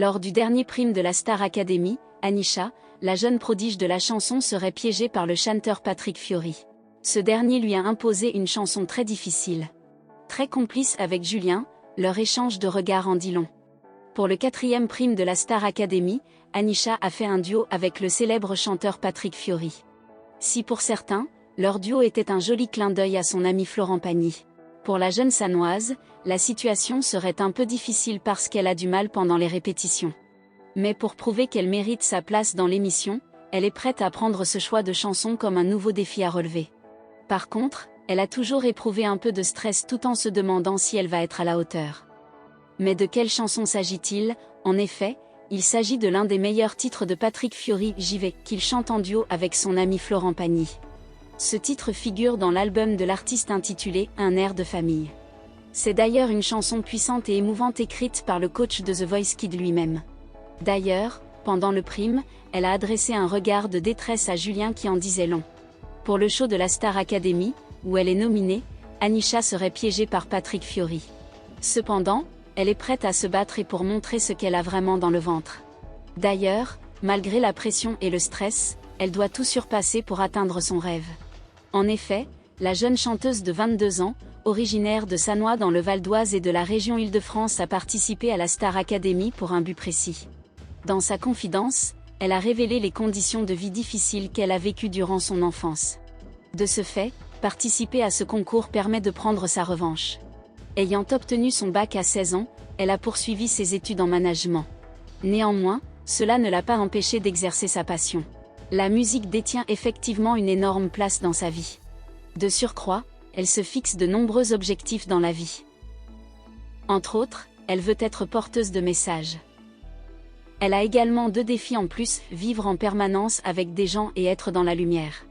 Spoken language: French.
Lors du dernier prime de la Star Academy, Anisha, la jeune prodige de la chanson, serait piégée par le chanteur Patrick Fiori. Ce dernier lui a imposé une chanson très difficile. Très complice avec Julien, leur échange de regards en dit long. Pour le 4e prime de la Star Academy, Anisha a fait un duo avec le célèbre chanteur Patrick Fiori. Si pour certains, leur duo était un joli clin d'œil à son ami Florent Pagny, pour la jeune Sanoise, la situation serait un peu difficile parce qu'elle a du mal pendant les répétitions. Mais pour prouver qu'elle mérite sa place dans l'émission, elle est prête à prendre ce choix de chanson comme un nouveau défi à relever. Par contre, elle a toujours éprouvé un peu de stress tout en se demandant si elle va être à la hauteur. Mais de quelle chanson s'agit-il? En effet, il s'agit de l'un des meilleurs titres de Patrick Fiori, J'y vais, qu'il chante en duo avec son ami Florent Pagny. Ce titre figure dans l'album de l'artiste intitulé « Un air de famille ». C'est d'ailleurs une chanson puissante et émouvante écrite par le coach de The Voice Kids lui-même. D'ailleurs, pendant le prime, elle a adressé un regard de détresse à Julien qui en disait long. Pour le show de la Star Academy, où elle est nominée, Anisha serait piégée par Patrick Fiori. Cependant, elle est prête à se battre et pour montrer ce qu'elle a vraiment dans le ventre. D'ailleurs, malgré la pression et le stress, elle doit tout surpasser pour atteindre son rêve. En effet, la jeune chanteuse de 22 ans, originaire de Sannois dans le Val d'Oise et de la région Île-de-France, a participé à la Star Academy pour un but précis. Dans sa confidence, elle a révélé les conditions de vie difficiles qu'elle a vécues durant son enfance. De ce fait, participer à ce concours permet de prendre sa revanche. Ayant obtenu son bac à 16 ans, elle a poursuivi ses études en management. Néanmoins, cela ne l'a pas empêchée d'exercer sa passion. La musique détient effectivement une énorme place dans sa vie. De surcroît, elle se fixe de nombreux objectifs dans la vie. Entre autres, elle veut être porteuse de messages. Elle a également 2 défis en plus, vivre en permanence avec des gens et être dans la lumière.